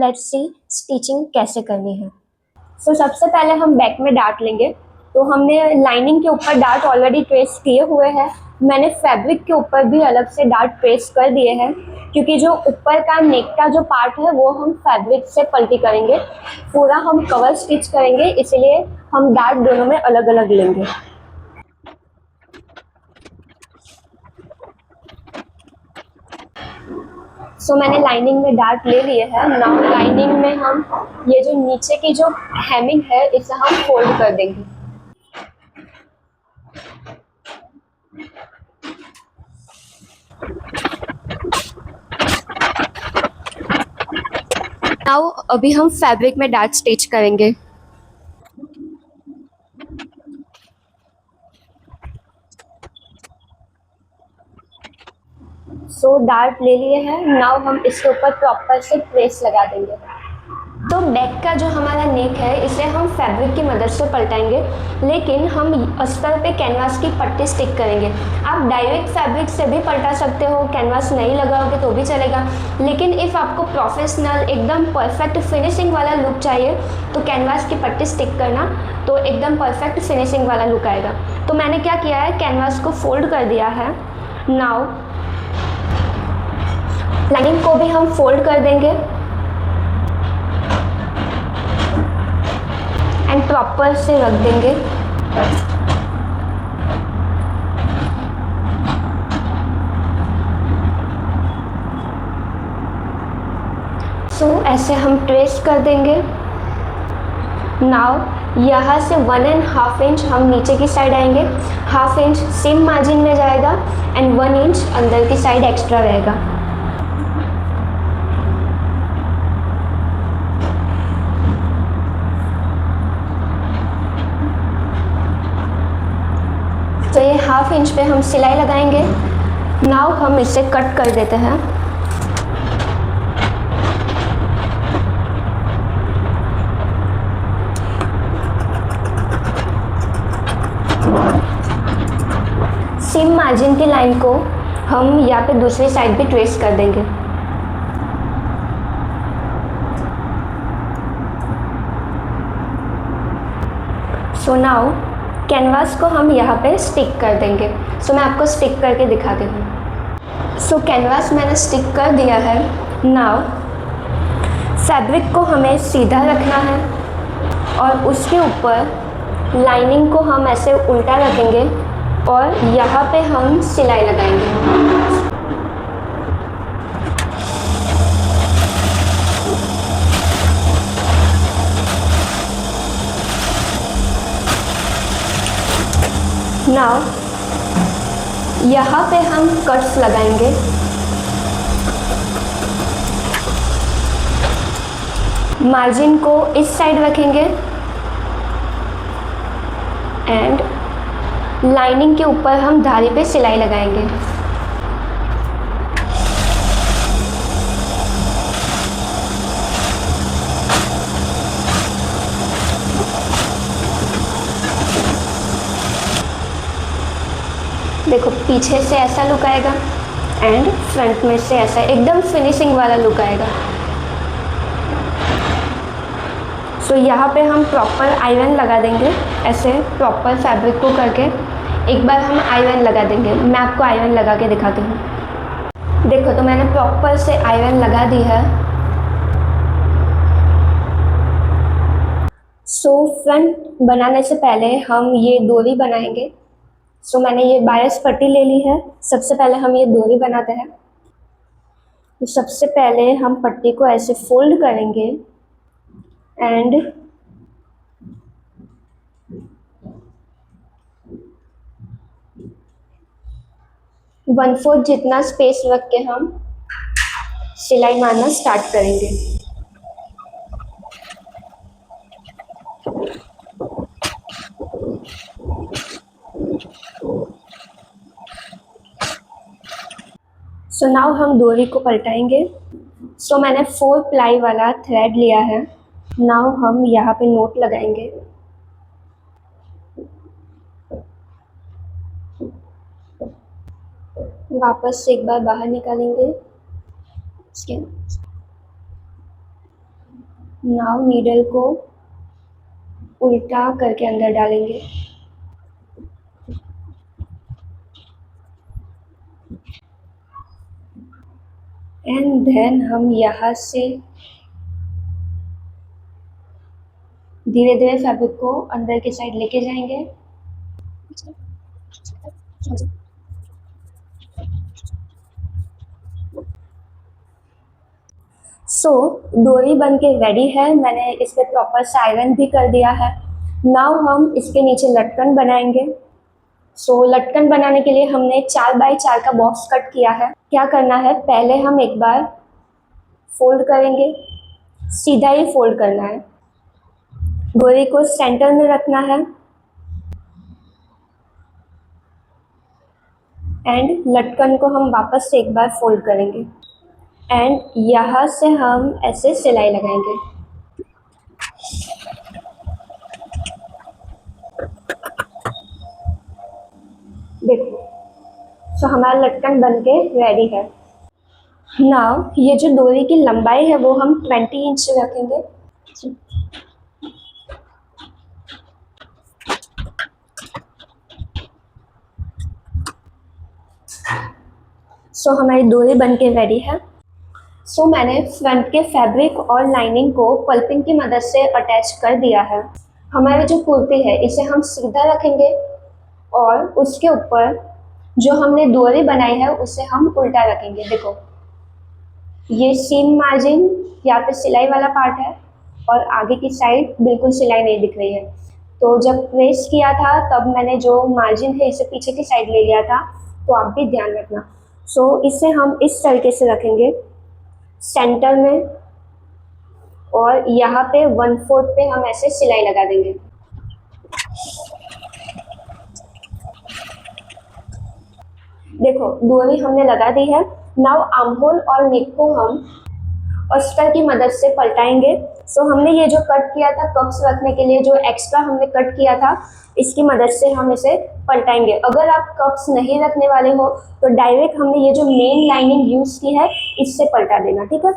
Let's see stitching कैसे करनी है। सबसे पहले हम बैक में डार्ट लेंगे। तो हमने लाइनिंग के ऊपर डार्ट ऑलरेडी ट्रेस किए हुए हैं। मैंने फैब्रिक के ऊपर भी अलग से डार्ट ट्रेस कर दिए हैं, क्योंकि जो ऊपर का नेक का जो पार्ट है वो हम फैब्रिक से पलटी करेंगे, पूरा हम कवर स्टिच करेंगे, इसलिए हम डार्ट दोनों में अलग अलग लेंगे। मैंने लाइनिंग में डार्ट ले लिए है। नाउ लाइनिंग में हम ये जो नीचे की जो हेमिंग है इसे हम फोल्ड कर देंगे। नाउ अभी हम फैब्रिक में डार्ट स्टिच करेंगे। डार्ट ले लिए हैं। नाउ हम इसके ऊपर प्रॉपर से प्रेस लगा देंगे। तो बैक का जो हमारा नेक है इसे हम फैब्रिक की मदद से पलटाएंगे, लेकिन हम अस्तर पे कैनवास की पट्टी स्टिक करेंगे। आप डायरेक्ट फैब्रिक से भी पलटा सकते हो, कैनवास नहीं लगाओगे तो भी चलेगा, लेकिन इफ़ आपको प्रोफेशनल एकदम परफेक्ट फिनिशिंग वाला लुक चाहिए तो कैनवास की पट्टी स्टिक करना, तो एकदम परफेक्ट फिनिशिंग वाला लुक आएगा। तो मैंने क्या किया है, कैनवास को फोल्ड कर दिया है। नाउ लाइनिंग को भी हम फोल्ड कर देंगे एंड प्रॉपर से रख देंगे। ऐसे हम ट्रेस कर देंगे। नाउ यहाँ से 1.5 इंच हम नीचे की साइड आएंगे, 1/2 इंच सेम मार्जिन में जाएगा एंड 1 इंच अंदर की साइड एक्स्ट्रा रहेगा। तो ये 1/2 इंच पे हम सिलाई लगाएंगे। नाउ हम इसे कट कर देते हैं। सेम मार्जिन की लाइन को हम यहाँ पे दूसरी साइड भी ट्रेस कर देंगे। नाउ कैनवास को हम यहाँ पे स्टिक कर देंगे। मैं आपको स्टिक करके दिखाती हूँ। कैनवास मैंने स्टिक कर दिया है। नाउ फैब्रिक को हमें सीधा रखना है और उसके ऊपर लाइनिंग को हम ऐसे उल्टा रखेंगे और यहाँ पे हम सिलाई लगाएंगे। नाउ यहाँ पे हम कट्स लगाएंगे। मार्जिन को इस साइड रखेंगे एंड लाइनिंग के ऊपर हम धारी पे सिलाई लगाएंगे। देखो पीछे से ऐसा लुक आएगा एंड फ्रंट में से ऐसा एकदम फिनिशिंग वाला लुक आएगा। यहाँ पे हम प्रॉपर आयरन लगा देंगे, ऐसे प्रॉपर फैब्रिक को करके एक बार हम आयरन लगा देंगे। मैं आपको आयरन लगा के दिखाती हूँ। देखो तो मैंने प्रॉपर से आयरन लगा दी है। फ्रंट बनाने से पहले हम ये डोरी बनाएंगे। मैंने ये बायस पट्टी ले ली है। सबसे पहले हम ये डोरी बनाते हैं। तो सबसे पहले हम पट्टी को ऐसे फोल्ड करेंगे एंड वन फोर्थ जितना स्पेस रख के हम सिलाई मारना स्टार्ट करेंगे। नाउ हम डोरी को पलटाएंगे। मैंने 4 प्लाई वाला थ्रेड लिया है। नाउ हम यहाँ पे नोट लगाएंगे। वापस से एक बार बाहर निकालेंगे। नाउ नीडल को उल्टा करके अंदर डालेंगे एंड देन हम यहाँ से धीरे धीरे फैब्रिक को अंदर की साइड लेके जाएंगे। डोरी बन के रेडी है। मैंने इस पे प्रॉपर से आयरन भी कर दिया है। नाउ हम इसके नीचे लटकन बनाएंगे। लटकन बनाने के लिए हमने 4x4 का बॉक्स कट किया है। क्या करना है, पहले हम एक बार फोल्ड करेंगे, सीधा ही फोल्ड करना है। डोरी को सेंटर में रखना है एंड लटकन को हम वापस से एक बार फोल्ड करेंगे एंड यहाँ से हम ऐसे सिलाई लगाएंगे। देखो, हमारा लटकन बन के रेडी है। नाउ ये जो डोरी की लंबाई है वो हम 20 इंच रखेंगे। हमारी डोरी बन के रेडी है। मैंने फ्रंट के फैब्रिक और लाइनिंग को पल्पिंग की मदद से अटैच कर दिया है। हमारी जो कुर्ती है इसे हम सीधा रखेंगे और उसके ऊपर जो हमने डोरी बनाई है उसे हम उल्टा रखेंगे। देखो, ये सीम मार्जिन यहाँ पे सिलाई वाला पार्ट है और आगे की साइड बिल्कुल सिलाई नहीं दिख रही है। तो जब प्रेस किया था तब मैंने जो मार्जिन है इसे पीछे की साइड ले लिया था, तो आप भी ध्यान रखना। इसे हम इस तरीके से रखेंगे सेंटर में और यहाँ पे 1/4 पे हम ऐसे सिलाई लगा देंगे। देखो, डोरी हमने लगा दी है। नाउ आर्म होल और नेक को हम अस्तर की मदद से पलटाएंगे। हमने ये जो कट किया था कप्स रखने के लिए, जो एक्स्ट्रा हमने कट किया था, इसकी मदद से हम इसे पलटाएंगे। अगर आप कप्स नहीं रखने वाले हो तो डायरेक्ट हमने ये जो मेन लाइनिंग यूज की है इससे पलटा देना, ठीक है।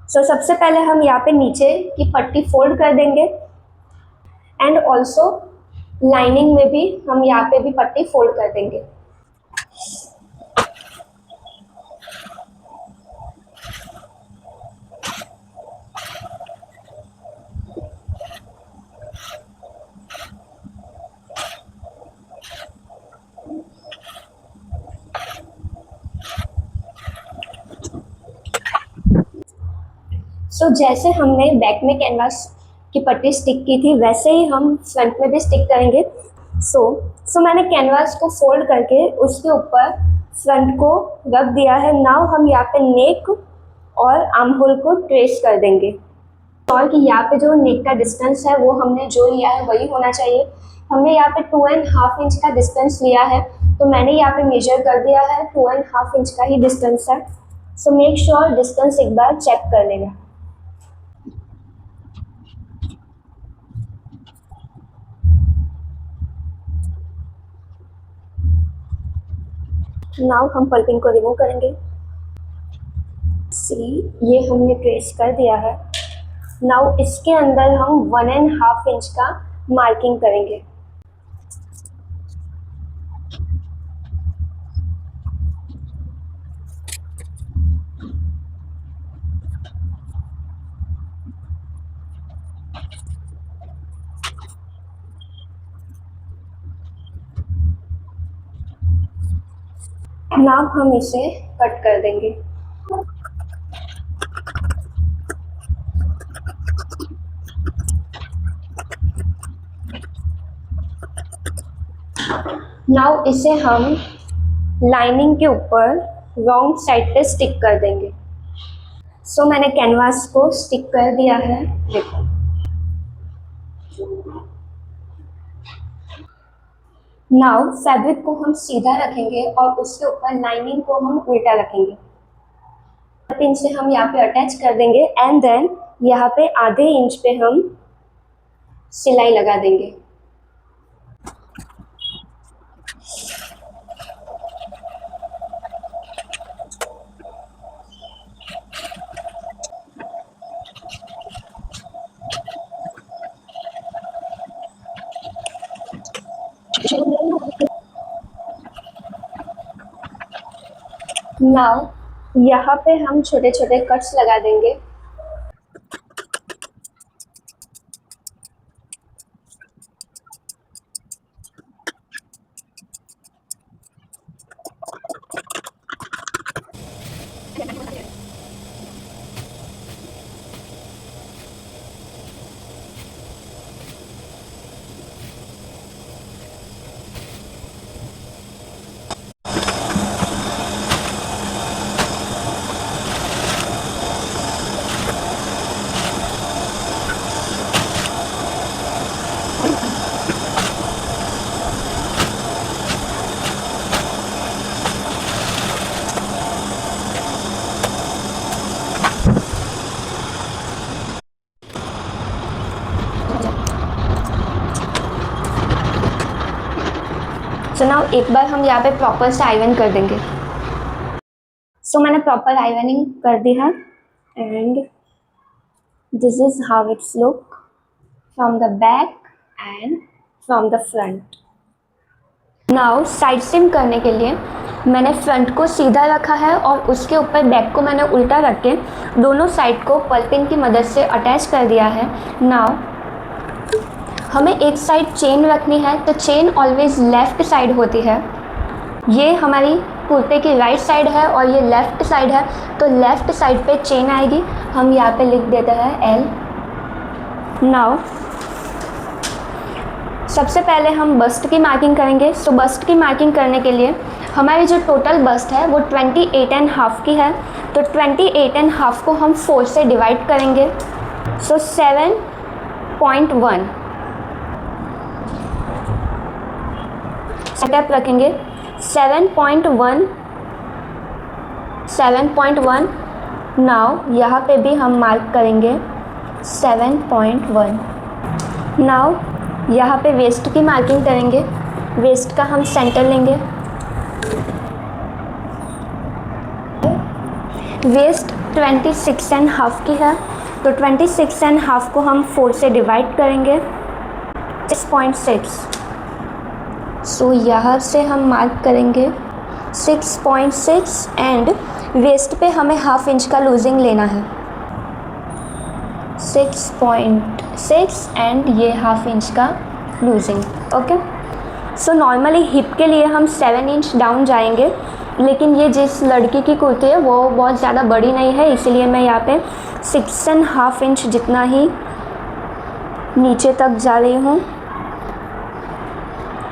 सबसे पहले हम यहाँ पे नीचे की पट्टी फोल्ड कर देंगे एंड ऑल्सो लाइनिंग में भी हम यहाँ पे भी पट्टी फोल्ड कर देंगे। जैसे हमने बैक में कैनवास की पट्टी स्टिक की थी वैसे ही हम फ्रंट में भी स्टिक करेंगे। मैंने कैनवास को फोल्ड करके उसके ऊपर फ्रंट को रख दिया है। नाउ हम यहाँ पे नेक और आर्म होल को ट्रेस कर देंगे और कि यहाँ पे जो नेक का डिस्टेंस है वो हमने जो लिया है वही होना चाहिए। हमने यहाँ पे 2.5 इंच का डिस्टेंस लिया है, तो मैंने यहाँ पे मेजर कर दिया है 2.5 इंच का ही डिस्टेंस है। मेक श्योर डिस्टेंस एक बार चेक कर लेना। नाउ हम पल्पिंग को रिमूव करेंगे। ये हमने ट्रेस कर दिया है। नाउ इसके अंदर हम 1.5 इंच का मार्किंग करेंगे। नाउ हम इसे कट कर देंगे। नाउ इसे हम लाइनिंग के ऊपर रॉन्ग साइड पे स्टिक कर देंगे। मैंने कैनवास को स्टिक कर दिया है। देखो, नाउ फैब्रिक को हम सीधा रखेंगे और उसके ऊपर लाइनिंग को हम उल्टा रखेंगे। पिन से हम यहाँ पे अटैच कर देंगे एंड देन यहाँ पे आधे इंच पे हम सिलाई लगा देंगे। नाउ यहाँ पे हम छोटे छोटे कट्स लगा देंगे। सो नाउ एक बार हम यहाँ पे प्रॉपर से आयरन कर देंगे। सो मैंने प्रॉपर आयरनिंग कर दी है and this is how it's look from the back and from the front. Now side steam करने के लिए मैंने फ्रंट को सीधा रखा है और उसके ऊपर बैक को मैंने उल्टा रख के दोनों साइड को पर्ल पिन की मदद से अटैच कर दिया है। नाउ हमें एक साइड चेन रखनी है, तो चेन ऑलवेज लेफ़्ट साइड होती है। ये हमारी कुर्ते की राइट साइड है और ये लेफ़्ट साइड है, तो लेफ़्ट साइड पे चेन आएगी। हम यहाँ पे लिख देते हैं एल। नाउ सबसे पहले हम बस्ट की मार्किंग करेंगे। सो बस्ट की मार्किंग करने के लिए हमारी जो टोटल बस्ट है वो 28.5 की है, तो 28.5 को हम 4 से डिवाइड करेंगे। सो 7.1 सेटअप रखेंगे। 7.1 नाउ यहाँ पे भी हम मार्क करेंगे 7.1। नाउ यहाँ पे वेस्ट की मार्किंग करेंगे। वेस्ट का हम सेंटर लेंगे। वेस्ट 26.5 की है, तो 26.5 को हम 4 से डिवाइड करेंगे 6.6। सो यहाँ से हम मार्क करेंगे 6.6 एंड वेस्ट पे हमें हाफ इंच का लूजिंग लेना है। 6.6 एंड ये हाफ इंच का losing. Okay, so normally hip के लिए हम 7 इंच डाउन जाएंगे, लेकिन ये जिस लड़की की कुर्ती है वो बहुत ज़्यादा बड़ी नहीं है, इसीलिए मैं यहाँ पे 6.5 इंच जितना ही नीचे तक जा रही हूँ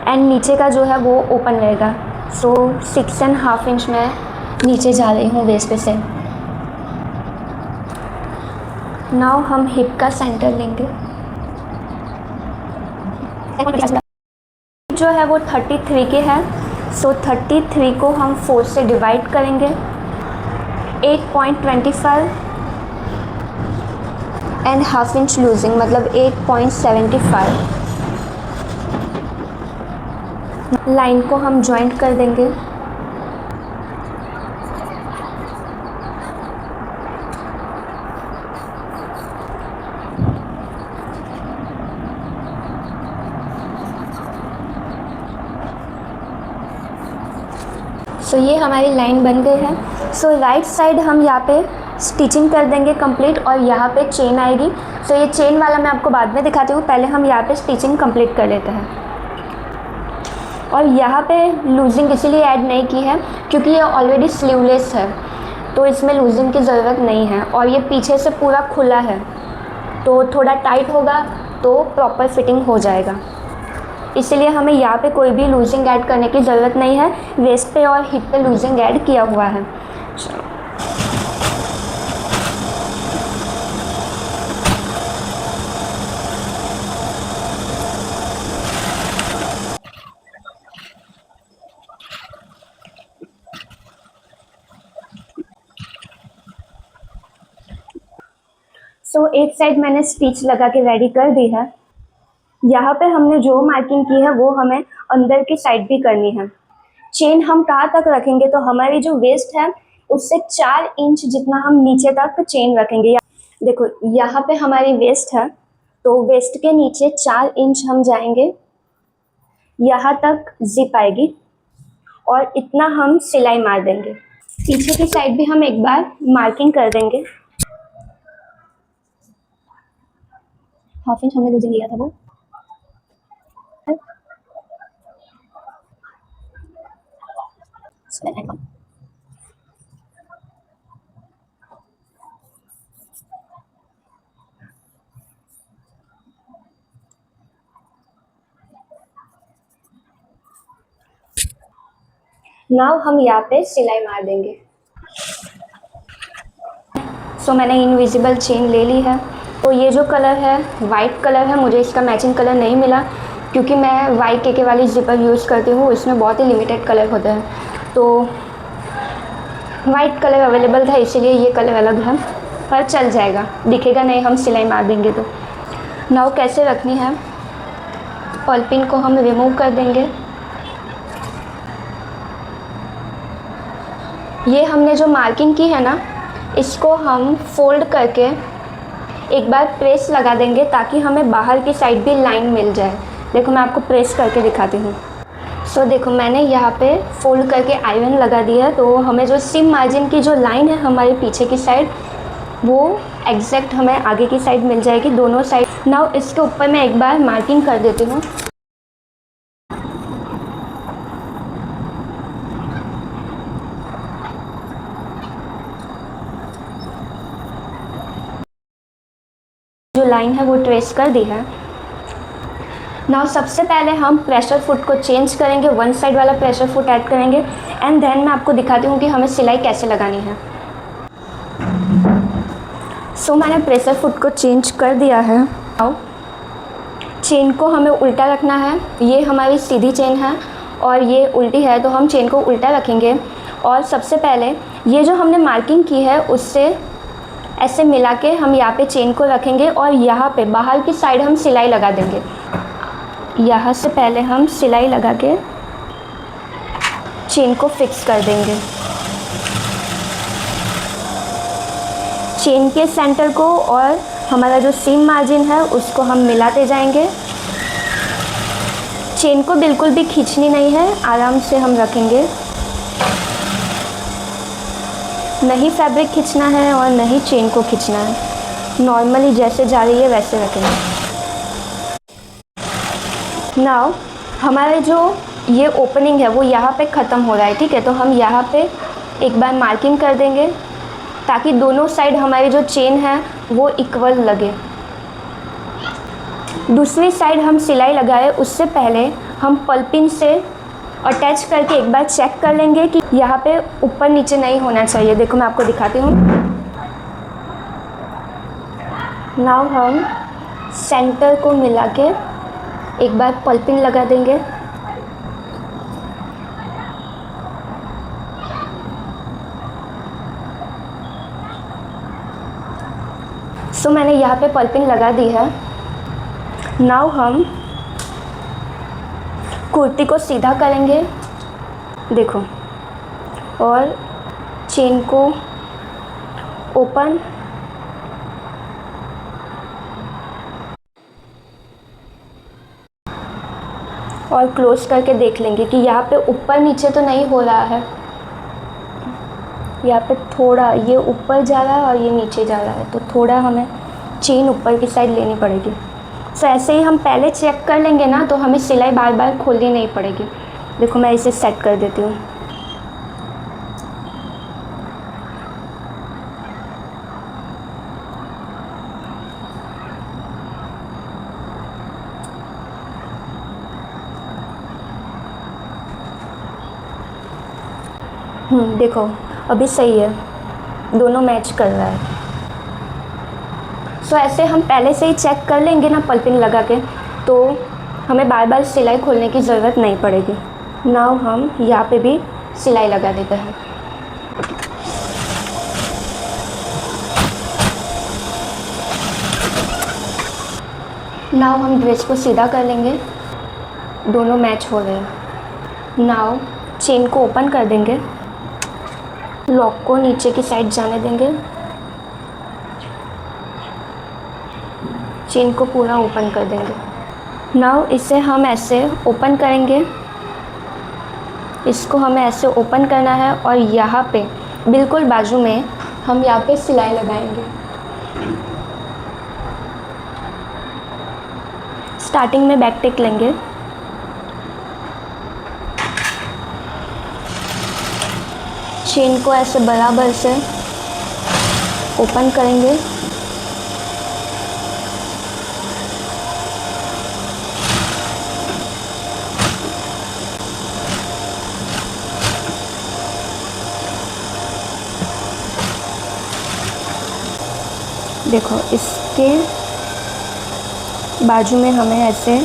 एंड नीचे का जो है वो ओपन रहेगा। सो 6.5 इंच में नीचे जा रही हूँ वेस्ट से। नाउ हम हिप का सेंटर लेंगे। जो है वो 33 की है, सो 33 को हम 4 से डिवाइड करेंगे 8.25 एंड हाफ इंच लूजिंग मतलब 8.75। लाइन को हम जॉइंट कर देंगे। सो ये हमारी लाइन बन गई है। सो राइट साइड हम यहाँ पे स्टिचिंग कर देंगे कंप्लीट और यहाँ पे चेन आएगी। सो ये चेन वाला मैं आपको बाद में दिखाती हूँ, पहले हम यहाँ पे स्टिचिंग कंप्लीट कर लेते हैं। और यहाँ पे लूजिंग इसीलिए ऐड नहीं की है क्योंकि ये ऑलरेडी स्लीवलेस है, तो इसमें लूजिंग की ज़रूरत नहीं है और ये पीछे से पूरा खुला है, तो थोड़ा टाइट होगा तो प्रॉपर फिटिंग हो जाएगा। इसलिए हमें यहाँ पे कोई भी लूजिंग ऐड करने की ज़रूरत नहीं है। वेस्ट पे और हिप पे लूजिंग ऐड किया हुआ है। सो एक साइड मैंने स्टिच लगा के रेडी कर दी है। यहाँ पे हमने जो मार्किंग की है वो हमें अंदर की साइड भी करनी है। चेन हम कहाँ तक रखेंगे, तो हमारी जो वेस्ट है उससे 4 इंच जितना हम नीचे तक चेन रखेंगे। देखो यहाँ पे हमारी वेस्ट है, तो वेस्ट के नीचे 4 इंच हम जाएंगे, यहाँ तक जिप आएगी और इतना हम सिलाई मार देंगे। पीछे की साइड भी हम एक बार मार्किंग कर देंगे। 1/2 इंच हमने लूजिंग लिया था वो। नाउ हम यहाँ पे सिलाई मार देंगे। सो मैंने इनविजिबल चेन ले ली है। तो ये जो कलर है वाइट कलर है, मुझे इसका मैचिंग कलर नहीं मिला क्योंकि मैं YKK वाली जिपर यूज़ करती हूँ, इसमें बहुत ही लिमिटेड कलर होता है। तो वाइट कलर अवेलेबल था इसीलिए ये कलर अलग है, पर चल जाएगा, दिखेगा नहीं हम सिलाई मार देंगे तो। नाउ कैसे रखनी है, पॉलपिन को हम रिमूव कर देंगे। ये हमने जो मार्किंग की है ना, इसको हम फोल्ड करके एक बार प्रेस लगा देंगे ताकि हमें बाहर की साइड भी लाइन मिल जाए। देखो मैं आपको प्रेस करके दिखाती हूँ। सो देखो मैंने यहाँ पे फोल्ड करके आयरन लगा दिया है, तो हमें जो सीम मार्जिन की जो लाइन है हमारे पीछे की साइड, वो एग्जैक्ट हमें आगे की साइड मिल जाएगी दोनों साइड। नाउ इसके ऊपर मैं एक बार मार्किंग कर देती हूँ। जो लाइन है वो ट्रेस कर दी है। नाउ सबसे पहले हम प्रेशर फुट को चेंज करेंगे, वन साइड वाला प्रेशर फुट ऐड करेंगे एंड देन मैं आपको दिखाती हूँ कि हमें सिलाई कैसे लगानी है। सो मैंने प्रेशर फुट को चेंज कर दिया है। नाउ चेन को हमें उल्टा रखना है, ये हमारी सीधी चेन है और ये उल्टी है, तो हम चेन को उल्टा रखेंगे और सबसे पहले ये जो हमने मार्किंग की है उससे ऐसे मिला के हम यहाँ पे चेन को रखेंगे और यहाँ पे बाहर की साइड हम सिलाई लगा देंगे। यहाँ से पहले हम सिलाई लगा के चेन को फिक्स कर देंगे। चेन के सेंटर को और हमारा जो सीम मार्जिन है उसको हम मिलाते जाएंगे। चेन को बिल्कुल भी खींचनी नहीं है, आराम से हम रखेंगे, नहीं फैब्रिक खींचना है और नहीं चेन को खींचना है, नॉर्मली जैसे जा रही है वैसे रखेंगे। नाउ हमारे जो ये ओपनिंग है वो यहाँ पे ख़त्म हो रहा है, ठीक है, तो हम यहाँ पे एक बार मार्किंग कर देंगे ताकि दोनों साइड हमारी जो चेन है वो इक्वल लगे। दूसरी साइड हम सिलाई लगाए उससे पहले हम पल्पिन से अटैच करके एक बार चेक कर लेंगे कि यहाँ पे ऊपर नीचे नहीं होना चाहिए। देखो मैं आपको दिखाती हूँ। नाउ हम सेंटर को मिला के एक बार पल्पिन लगा देंगे। सो मैंने यहाँ पे पल्पिन लगा दी है। नाउ हम कुर्ती को सीधा करेंगे, देखो, और चेन को ओपन और क्लोज करके देख लेंगे कि यहाँ पे ऊपर नीचे तो नहीं हो रहा है। यहाँ पे थोड़ा ये ऊपर जा रहा है और ये नीचे जा रहा है, तो थोड़ा हमें चेन ऊपर की साइड लेनी पड़ेगी। सो ऐसे ही हम पहले चेक कर लेंगे ना, तो हमें सिलाई बार बार खोलनी नहीं पड़ेगी। देखो मैं इसे सेट कर देती हूँ। देखो अभी सही है, दोनों मैच कर रहा है। सो ऐसे हम पहले से ही चेक कर लेंगे ना पल्पिन लगा के, तो हमें बार बार सिलाई खोलने की ज़रूरत नहीं पड़ेगी। नाउ हम यहाँ पे भी सिलाई लगा देते हैं। नाउ हम ड्रेस को सीधा कर लेंगे, दोनों मैच हो रहे हैं। नाउ चेन को ओपन कर देंगे, लॉक को नीचे की साइड जाने देंगे, चेन को पूरा ओपन कर देंगे। नाउ इसे हम ऐसे ओपन करेंगे, इसको हमें ऐसे ओपन करना है और यहाँ पे बिल्कुल बाजू में हम यहाँ पे सिलाई लगाएंगे। स्टार्टिंग में बैक टेक लेंगे, चेन को ऐसे बराबर से ओपन करेंगे, देखो इसके बाजू में हमें ऐसे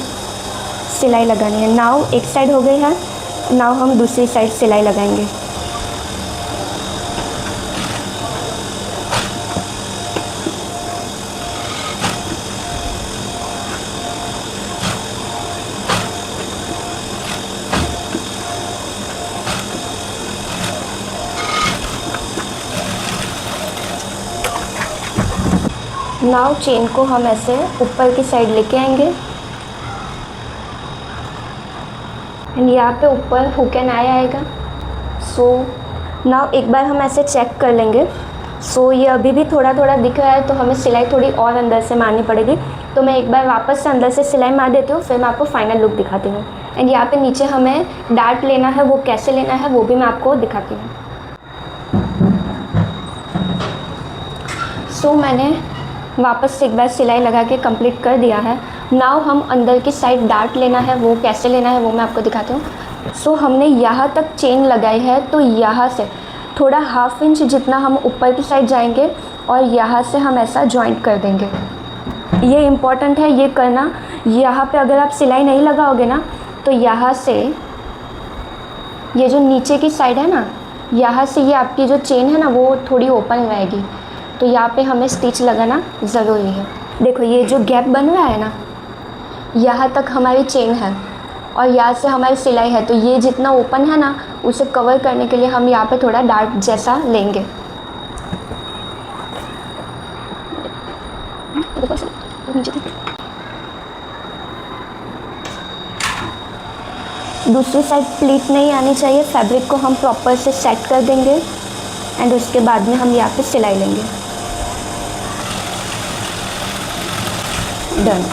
सिलाई लगानी है। नाव एक साइड हो गई है, नाव हम दूसरी साइड सिलाई लगाएंगे। नाव चेन को हम ऐसे ऊपर की साइड लेके आएंगे एंड यहाँ पे ऊपर हुक एंड आई आएगा। सो नाव एक बार हम ऐसे चेक कर लेंगे। सो ये अभी भी थोड़ा थोड़ा दिख रहा है, तो हमें सिलाई थोड़ी और अंदर से मारनी पड़ेगी। तो मैं एक बार वापस से अंदर से सिलाई मार देती हूँ, फिर मैं आपको फाइनल लुक दिखाती हूँ। एंड यहाँ पे नीचे हमें डार्ट लेना है, वो कैसे लेना है वो भी मैं आपको दिखाती हूँ। सो मैंने वापस से एक बार सिलाई लगा के कंप्लीट कर दिया है। नाउ हम अंदर की साइड डार्ट लेना है, वो कैसे लेना है वो मैं आपको दिखाती हूँ। सो हमने यहाँ तक चेन लगाई है, तो यहाँ से थोड़ा ½ इंच जितना हम ऊपर की साइड जाएंगे और यहाँ से हम ऐसा जॉइंट कर देंगे। ये इम्पॉर्टेंट है ये करना। यहाँ पे अगर आप सिलाई नहीं लगाओगे ना, तो यहाँ से ये जो नीचे की साइड है ना, यहाँ से ये आपकी जो चेन है ना वो थोड़ी ओपन रहेगी, तो यहाँ पे हमें स्टिच लगाना ज़रूरी है। देखो ये जो गैप बन रहा है ना, यहाँ तक हमारी चेन है और यहाँ से हमारी सिलाई है, तो ये जितना ओपन है ना उसे कवर करने के लिए हम यहाँ पे थोड़ा डार्ट जैसा लेंगे। दूसरी साइड प्लीट नहीं आनी चाहिए। फैब्रिक को हम प्रॉपर से सेट कर देंगे एंड उसके बाद में हम यहाँ पे सिलाई लेंगे। डन,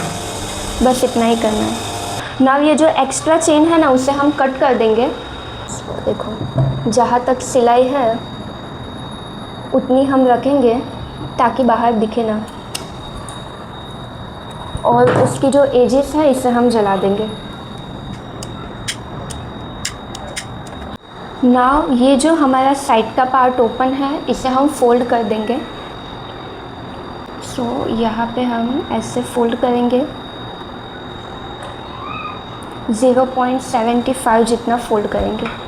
बस इतना ही करना है। नाउ ये जो एक्स्ट्रा चेन है ना उसे हम कट कर देंगे। देखो जहाँ तक सिलाई है उतनी हम रखेंगे ताकि बाहर दिखे ना, और उसकी जो एजेस है इसे हम जला देंगे। नाउ ये जो हमारा साइड का पार्ट ओपन है इसे हम फोल्ड कर देंगे। सो यहाँ पे हम ऐसे फोल्ड करेंगे, 0.75 जितना फोल्ड करेंगे।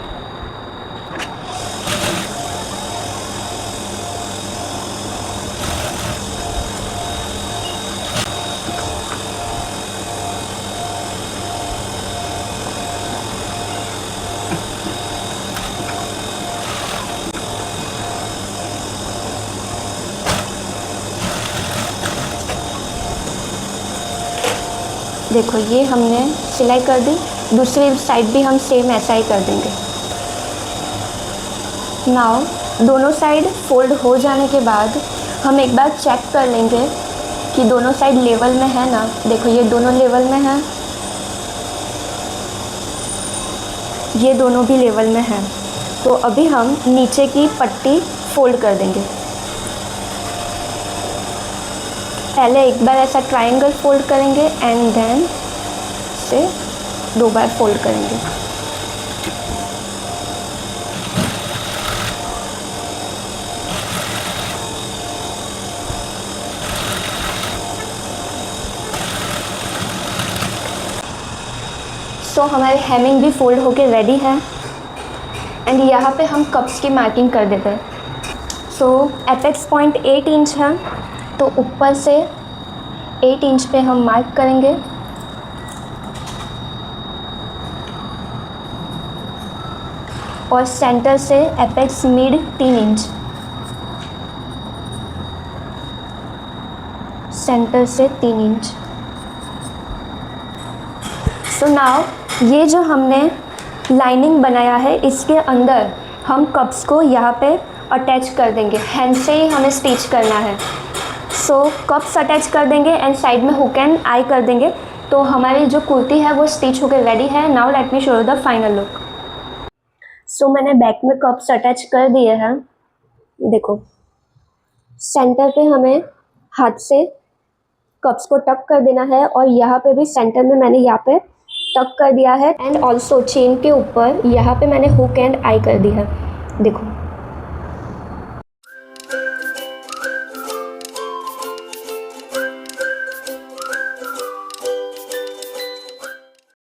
देखो ये हमने सिलाई कर दी, दूसरी साइड भी हम सेम ऐसा ही कर देंगे। नाउ दोनों साइड फोल्ड हो जाने के बाद हम एक बार चेक कर लेंगे कि दोनों साइड लेवल में है ना। देखो ये दोनों लेवल में है, ये दोनों भी लेवल में है। तो अभी हम नीचे की पट्टी फोल्ड कर देंगे। पहले एक बार ऐसा ट्रायंगल फोल्ड करेंगे एंड देन से 2 बार फोल्ड करेंगे। सो हमारे हेमिंग भी फोल्ड होके रेडी है एंड यहाँ पे हम कप्स की मार्किंग कर देते हैं। सो एपेक्स पॉइंट 8 इंच है, तो ऊपर से 8 इंच पे हम मार्क करेंगे। और सेंटर से एपेक्स मिड 3 इंच, सेंटर से 3 इंच। सो नाउ ये जो हमने लाइनिंग बनाया है इसके अंदर हम कप्स को यहाँ पे अटैच कर देंगे। हैंड से ही हमें स्टिच करना है। सो कप्स अटैच कर देंगे एंड साइड में हुक एंड आई कर देंगे। तो हमारी जो कुर्ती है वो स्टिच होकर रेडी है। Now let me show you the final look. So मैंने बैक में कप्स अटैच कर दिए हैं। देखो, सेंटर पे हमें हाथ से कप्स को टक कर देना है और यहाँ पे भी सेंटर में मैंने यहाँ पे टक कर दिया है एंड ऑल्सो चेन के ऊपर यहाँ पे मैंने हुक एंड आई कर दी है। देखो,